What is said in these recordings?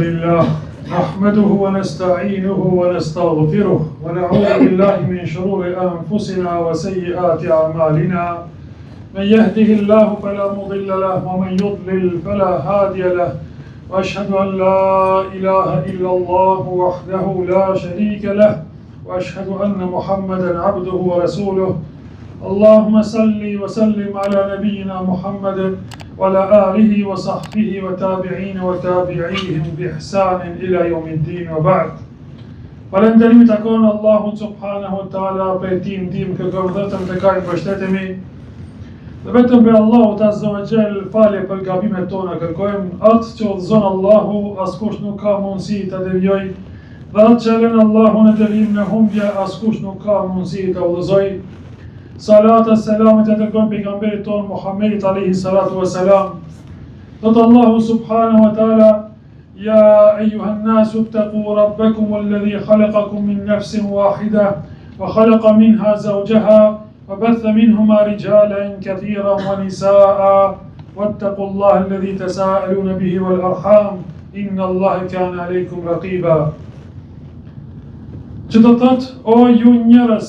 لله نحمده ونستعينه ونستغفره ونعوذ بالله من شرور أنفسنا وسيئات أعمالنا من يهده الله فلا مضل له ومن يضلل فلا هادي له وأشهد أن لا إله إلا الله وحده لا شريك له وأشهد أن محمدا عبده ورسوله اللهم صل وسلم على نبينا محمد وعلى آله وصحبه وتابعين وتابعيهم بإحسان إلى يوم الدين وبعد. Falënderimi takon Allahut subhanahu wa taala për tim kërkojmë vetëm të kaj mbështetemi dhe vetëm për Allahut azza wa jall falje për gabimet tona kërkojmë atë që udhëzon Allahu askush nuk ka mundësi ta devijojë dhe atë që lën Allahu në devijim në humbje askush nuk ka mundësi ta udhëzojë. Salat e selamet e dërgojmë pejgamberit ton Muhammedit alayhi salatu wa salam. Thot Allahu subhanahu wa taala: Ya eyyuhan nasu ittaqu rabbakum alladhi khalaqakum min nafsin wahida wa khalaqa minha zawjaha wa batha minhuma rijalan kathiran wa nisaa wattaqullaha alladhi tasaaluna bihi wal arham inna Allaha kana alaykum raqiba. Që do thot o ju njerëz,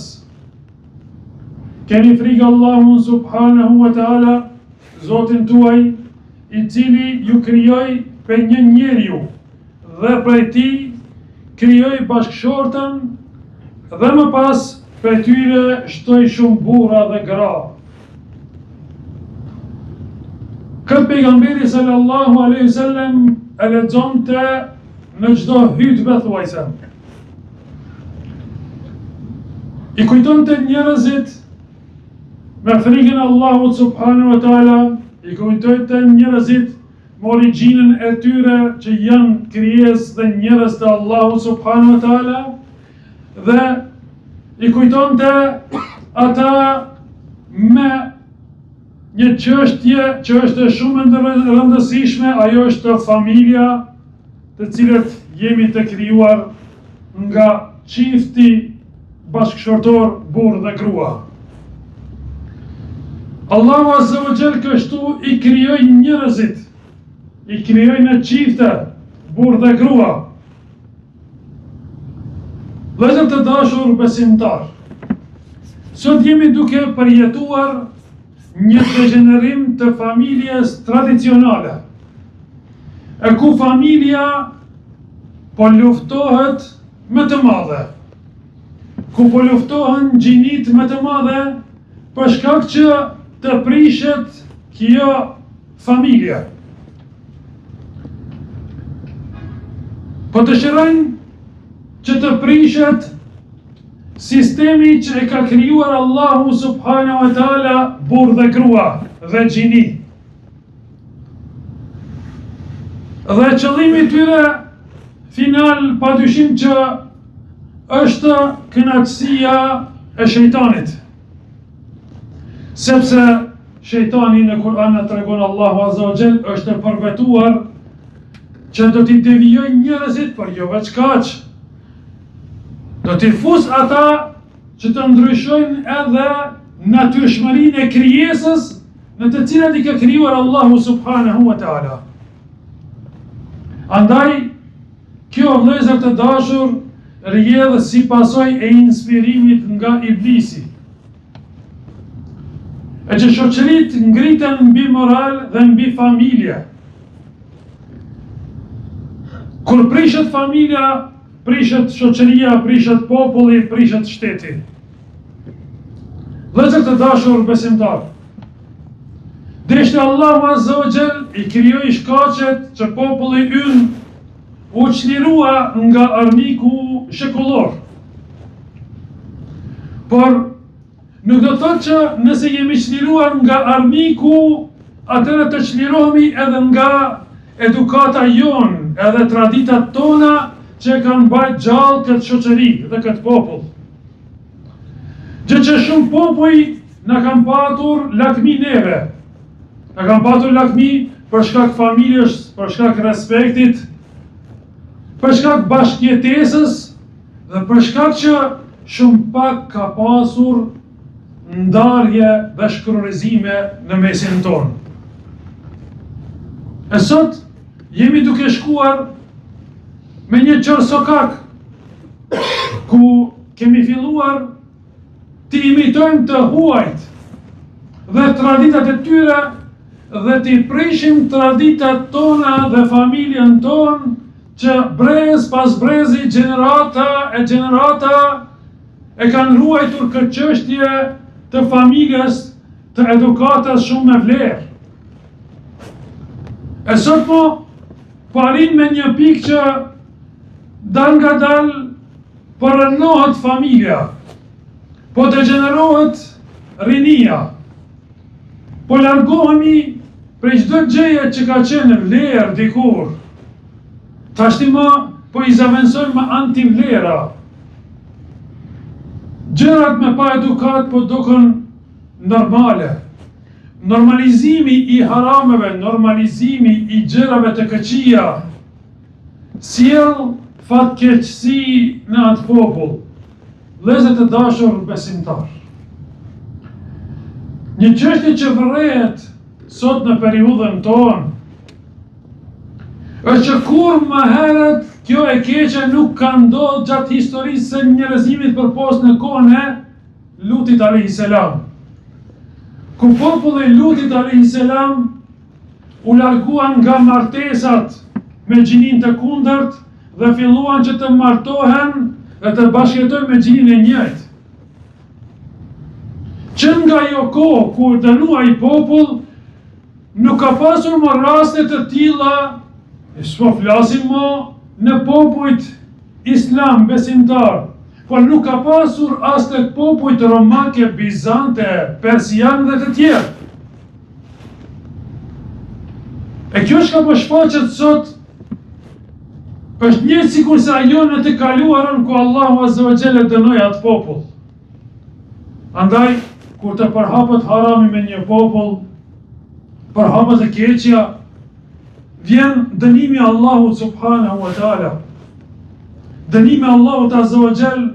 keni frikë Allahun subhanahu wa taala, Zotin tuaj, i cili ju krijoi për një njeriu dhe prej tij krijoi bashkëshortën dhe më pas për tyre shtoi shumë burra dhe gra. Këtë pejgamberi sallallahu alaihi wasallam e lexonte në çdo hutbë thuajse. I kujtonte njerëzit me frikën e Allahut subhanahu wa taala, i kujtonte njerëzit me origjinën e tyre që janë krijesë dhe njerëz të Allahut subhanahu wa taala dhe i kujtonte ata me një çështje që është shumë e rëndësishme, ajo është familja, të cilët jemi të krijuar nga çifti bashkëshortor burr dhe grua. Allahu azza wa jall kështu i krijoi njerëzit, i krijoi në çifte, burr dhe grua. Vëllezër të dashur besimtar, sot jemi duke përjetuar një degenerim të familjes tradicionale, e ku familja po luftohet më të madhe, ku po luftohen gjinit më të madhe për shkak që të prishet kjo familje. Po dëshirojnë që të prishet sistemi që e ka krijuar Allahu subhanahu wa taala burr dhe grua dhe gjini. Dhe qëllimi i tyre final padyshim që është kënaqësia e shejtanit. Sepse shejtani në Kur'an na tregon Allahu azza wa jall është përbetuar që do t'i devijojë njerëzit, por jo veç kaq. Do t'i fus ata që të ndryshojnë edhe natyrshmërinë e krijesës në të cilat i ka krijuar Allahu subhanahu wa taala. Andaj, kjo vëllezër të dashur rrjedh si pasojë e inspirimit nga iblisi, e që shoqërit ngriten mbi moral dhe mbi familje. Kur prishet familja, prishet shoqëria, prishet populli, prishet shteti. Vëllezër të dashur besimtar, deshte Allahu azza wa jall i krijoi shkaqet që populli ynë u çlirua nga armiku shekullor. Por nuk do të thotë që nëse jemi çliruar nga armiku, atëherë të çlirohemi edhe nga edukata jon, edhe traditat tona që kanë bajt gjallë këtë shoqëri dhe këtë popull. Gjë që shumë popull na kanë patur lakmi neve. Na kanë patur lakmi për shkak familjes, për shkak respektit, për shkak bashkëjetesës dhe për shkak që shumë pak ka pasur ndarje dhe shkrorizime në mesin tonë. E sot jemi duke shkuar me një qërë sokak, ku kemi filluar të imitojmë të huajt dhe traditat e tyre dhe të prishim traditat tona dhe familjen tonë që brez pas brezi, gjenerata e kanë ruajtur këtë çështje të familjes, të edukatës shumë me vlerë. E sot po arrin me një pikë që dal nga dal po rënohet familja, po degenerohet rinia, po largohemi prej çdo gjëje që ka qenë vlerë dikur. Tashtima po i zavensojmë me antivlera. Gjërat me pa edukat po duken normale. Normalizimi i harameve, normalizimi i gjërave të këqija sjell fatkeqësi në atë popull. Vëllezër të dashur besimtar. Një çështje që vërret sot në periudhën tonë është që kur më herët kjo e keqe nuk ka ndodhur gjatë historisë së njerëzimit përpos në kohën e Lutit alayhis salam. Ku populli i Lutit alayhis salam u larguan nga martesat me gjinin të kundërt dhe filluan që të martohen dhe të bashkëjetojnë me gjinin e njëjtë. Që nga ajo kohë ku dënua i popull, nuk ka pasur më raste të tilla. S'po flasim më në popujt islam besimtar, por nuk ka pasur as tek popujt romake, bizante, persian dhe të tjerë. E kjo që ka po shfaqet sot është një sikur se ajo në të kaluarën ku Allahu Azza wa Jalla dënoi atë popull. Andaj, kur të përhapet harami me një popull, përhapet e keqja, vjen dënimi Allahut subhanahu wa taala. Dënimi Allahut azza wa jall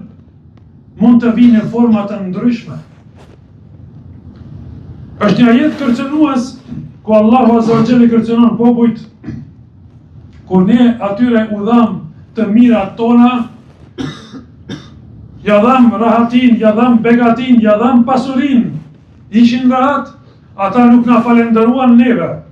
mund të vinë në forma të ndryshme. Është një ajet kërcënues ku Allahu azza wa jall i kërcënon popujt kur ne atyre u dham të mirat tona, ja dham rahatin, ja dham begatin, ja dham pasurin, ishin rahat, ata nuk na falenderuan neve.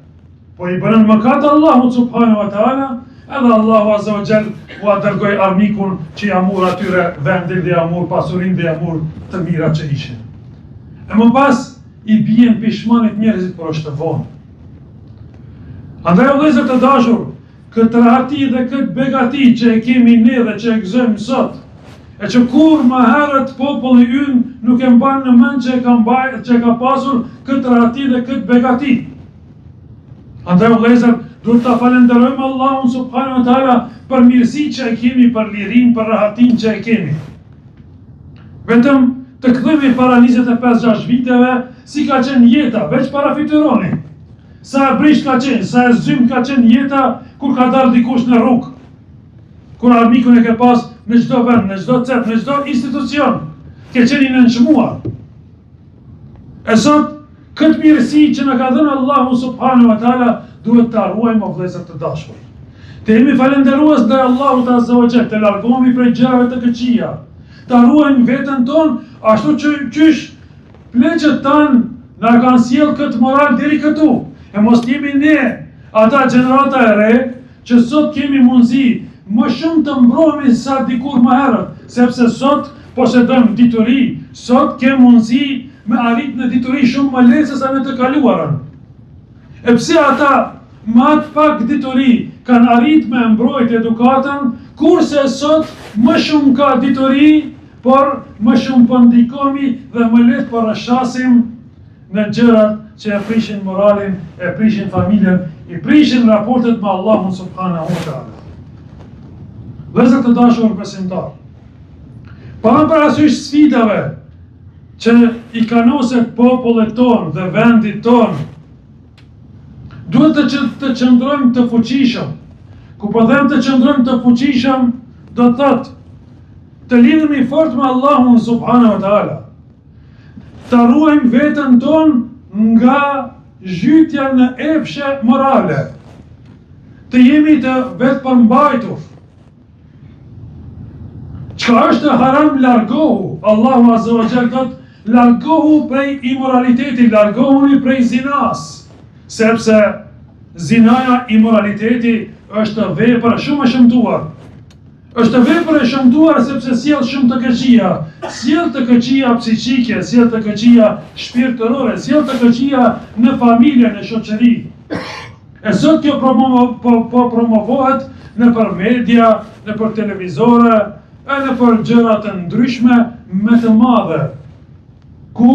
Po i bërën mëkat Allahu subhanahu wa taala, edhe Allahu azza wa jall u dërgoi armikun që ja mur atyre vendin dhe ja mur pasurinë dhe ja mur të mirat që ishin. E më pas i bien pishmanit njerëzit por është vonë. Andaj o vëllezër të dashur, këtë rahati dhe këtë begati që e kemi ne dhe që e gëzojmë sot, e që kur më herët populli ynë nuk e mban në mend që ka pasur këtë rahati dhe këtë begati. Andaj o vëllezër, duhet ta falenderojmë Allahun subhanahu wa taala për mirësinë që e kemi, për lirinë, për rahatin që e kemi. Vetëm të kthehemi para 25-6 viteve, si ka qenë jeta, veç para fytyroni. Sa e brish ka qenë, sa e zym ka qenë jeta kur ka dalë dikush në rrugë. Kur armikun e ke pas në çdo vend, në çdo cep, në çdo institucion, ke qenë i nënçmuar. E sot këtë mirësi që na ka dhënë Allahu subhanahu wa taala duhet ta ruajmë o vëllezër të dashur. Të jemi falënderues ndaj Allahut azza wa jalla, të largohemi prej gjërave të këqija, ta ruajmë veten tonë ashtu që qysh pleqët tanë na kanë sjell këtë moral deri këtu. E mos jemi ne ata gjenerata e re që sot kemi mundësi më shumë të mbrohemi sa dikur më herët, sepse sot posedojmë dituri, sot kemi mundësi me arrit në dituri shumë më lehtë se sa në të kaluarën. E pse ata me atë pak dituri kanë arrit me mbrojt edukatën, kurse sot më shumë ka dituri, por më shumë po ndikomi dhe më lehtë po rrashasim në gjërat që e prishin moralin, e prishin familjen, i prishin raportet me Allahun subhanahu wa taala. Vëllezër të dashur besimtar, pa parasysh sfidave që i kanoset popullet tonë dhe vendit tonë, duhet të qëndrojmë të fuqishëm. Ku po them të qëndrojmë të fuqishëm, do të thotë të lidhemi fort me Allahun subhanahu wa taala. Të ruajmë veten tonë nga zhytja në epshe morale. Të jemi të vetë përmbajtur. Çka është haram, largohu. Allahu Azza wa Jall thot, largohu prej imoraliteti, largohuni prej zinas. Sepse zinaja, imoraliteti është vepër shumë e shëmtuar. Është vepër e shëmtuar sepse sjell shumë të këqija. Sjell të këqija psiqike, sjell të këqija shpirtërore, sjell të këqija në familje, në shoqëri. E sot kjo promovohet në për media, në për televizore, e në për gjërat të ndryshme me të madhe, ku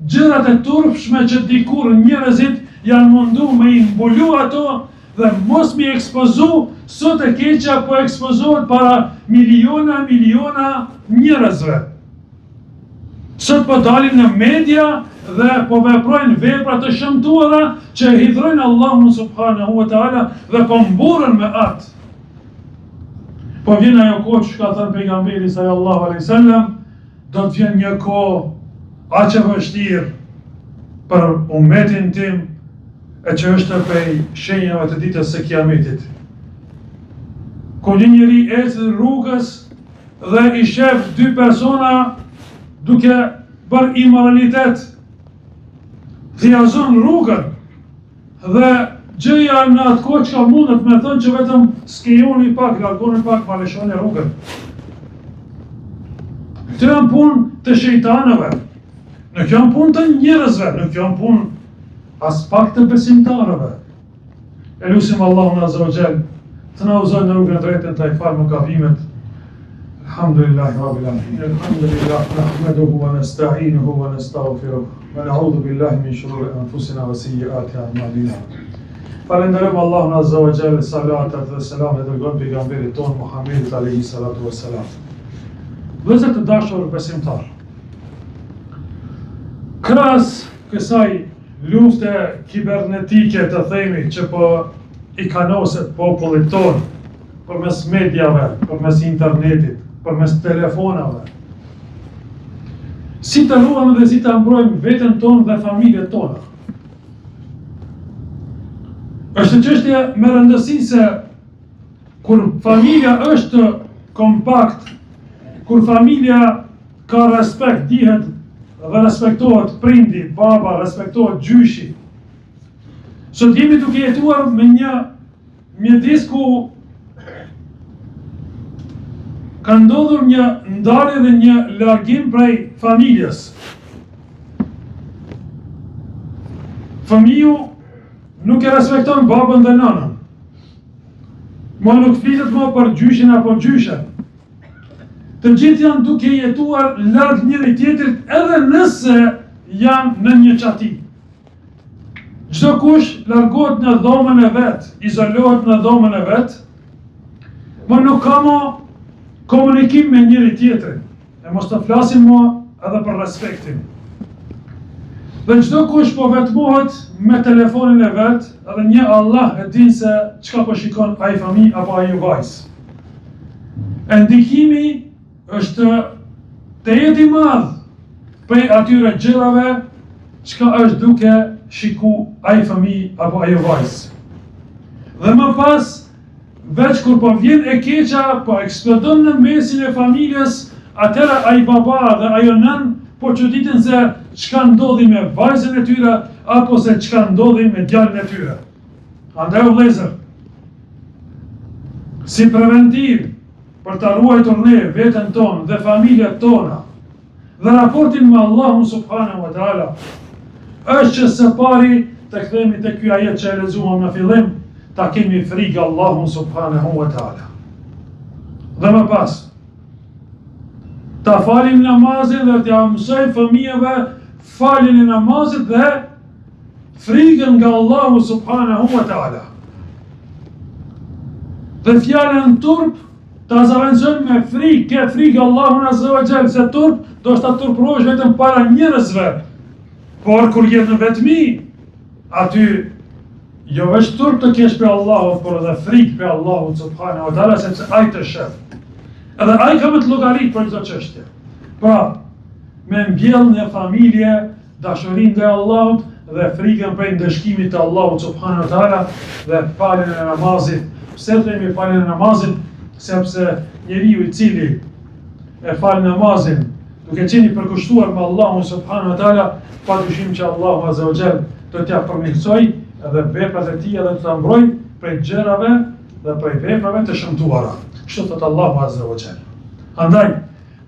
gjërat e turpshme që dikur njerëzit janë mundu me i mbulu ato dhe mos mi ekspozu, sot e keqja po ekspozohet para miliona njerëzve. Sot po dalin në media dhe po veprojnë vepra të shëmtuara që hidhrojnë Allahun subhanahu wa taala dhe po mburën me atë. Po vjen ajo kohë që ka thënë pejgamberi sallallahu alaihi wasallam, do të vjen një kohë aq e vështirë për ummetin tim, e që është prej shenjave të ditës së Kiametit. Ku një njeri ecë rrugës dhe i shef dy persona duke bërë imoralitet, thjazon rrugën dhe gjëja në atë kohë që ka mundet me thënë që vetëm skejoni pak, largoni pak, maleshoni rrugën. Këtë janë punë të shejtanëve, nuk janë punë të njerëzve, nuk janë punë as pak të besimtarëve. E lusim Allahun Azza wa Jall të na udhëzojë në rrugën e drejtë, të falë mëkavimet. Alhamdulillahi rabbil alamin. Alhamdulillah, nahmaduhu wa nasta'inuhu wa nastaghfiruh wa na'udhu billahi min shururi anfusina wa sayyiati a'malina. Falenderojmë Allahun Azza wa Jall, salatat dhe selam e dërgojmë pejgamberit ton Muhammedit alayhi salatu wassalam. Vëllezër të dashur besimtar, krahas kësaj lufte kibernetike të themi që po i kanoset popullit ton përmes mediave, përmes internetit, përmes telefonave, si të ruajmë dhe si të mbrojmë veten tonë dhe familjet tona. Është çështje me rëndësi se kur familja është kompakt, kur familja ka respekt, dihet dhe respektohet prindi, baba, respektohet gjyshi. Sot jemi duke jetuar me një mjedis ku ka ndodhur një ndarje dhe një largim prej familjes. Fëmiu nuk e respekton babën dhe nënën. Ma nuk flitet më për gjyshin apo gjyshen. Të gjithë janë duke jetuar larg njëri tjetrit edhe nëse janë në një qati. Çdo kush largohet në dhomën e vet, izolohet në dhomën e vet, por nuk ka më komunikim me njëri tjetrin. E mos të flasim më edhe për respektin. Dhe çdo kush po vetmohet me telefonin e vet, edhe një Allah e din se çka po shikon ai fëmijë apo ai vajzë. E ndikimi është të jetë i madh prej atyre gjërave çka është duke shiku ai fëmijë apo ajo vajzë. Dhe më pas, veç kur po vjen e keqa, po eksplodon në mesin e familjes, atëra ai baba dhe ajo nën po çuditen se çka ndodhi me vajzën e tyre apo se çka ndodhi me djalin e tyre. Andaj o vëllezër, si preventiv për të ruajtur ne veten tonë dhe familjet tona dhe raportin me Allahun subhanahu wa taala, është që së pari të kthehemi te ky ajet që e lexuam në fillim, ta kemi frikë Allahun subhanahu wa taala. Dhe më pas, ta falim namazin dhe t'ja mësojmë fëmijëve faljen e namazit dhe frikën nga Allahu subhanahu wa taala. Dhe fjalën turp ta zaventësojmë me frikë Allahun azza wa jall, se turp do të turprohesh vetëm para njerëzve, por kur je në vetmi, aty jo veç turp të kesh për Allahut, por edhe frikë për Allahut subhanahu wa taala, sepse ai të shef. Edhe ai ka më të llogarit për çdo çështje. Pra, me mbjellën e familje, dashurinë ndaj Allahut dhe frikën prej ndëshkimit të Allahut subhanahu wa taala dhe faljen e namazit. Pse themi faljen e namazit? Sepse njeriu i cili e falë namazin, duke qenë i përkushtuar me Allahun subhanahu wa taala, padyshim që Allahu azza wa jall do t'ia përmirësoj edhe veprat e tij edhe të ta mbroj prej gjërave dhe prej veprave të shëmtuara. Kështu thot Allahu azza wa jall. Andaj,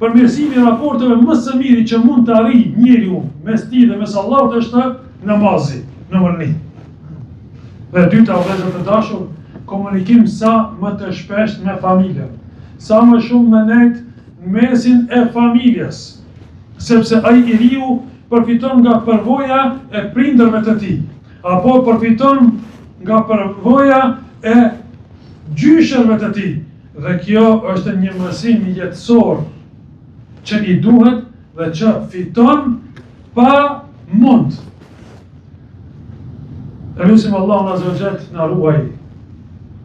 përmirësimi i raporteve më së miri që mund të arrijë njeriu mes tij dhe mes Allahut është namazi, numër 1. Dhe dyta, vëllezër të dashur, komunikim sa më të shpesht me familjen, sa më shumë me nejt në mesin e familjes, sepse ai i riu përfiton nga përvoja e prindërve të tij, apo përfiton nga përvoja e gjyshërve të tij, dhe kjo është një mësim jetësor që i duhet dhe që fiton pa mund. Elusim Allahun azza wa jall na ruaj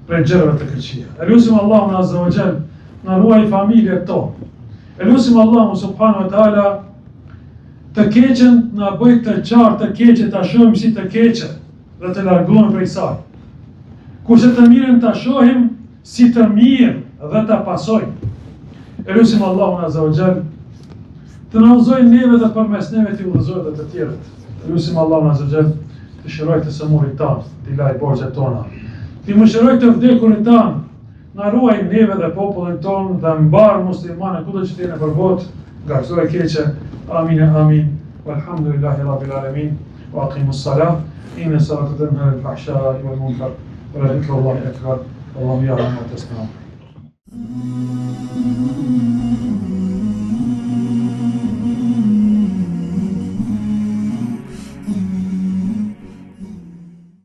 prej gjërave të këqija. Elusim Allahun azza wa jall na ruaj familjet tonë. Elusim Allahun subhanahu wa taala të keqen na bëj të qartë të keqet ta shohim si të keqe dhe të largohemi prej saj. Kurse të mirën ta shohim si të mirë dhe ta pasojmë. Elusim Allahun azza wa jall të na udhëzojë neve dhe përmes neve të udhëzojë dhe të tjerët. Elusim Allahun azza wa jall të shëroj të sëmurit tanë, të laj borxhet tona, të mëshiroj të vdekurit tanë, na ruaj neve dhe popullin tonë dhe mbar muslimane kudo që t'jene për botë nga çdo e keqe. Amin e amin. Walhamdulillahi rabbil alamin. Wa aqimus salat. Inna salata tanha anil fahsha'i wal munkar. Wa la dhikrullahi akbar. Wallahu ya'lamu ma tasna'un.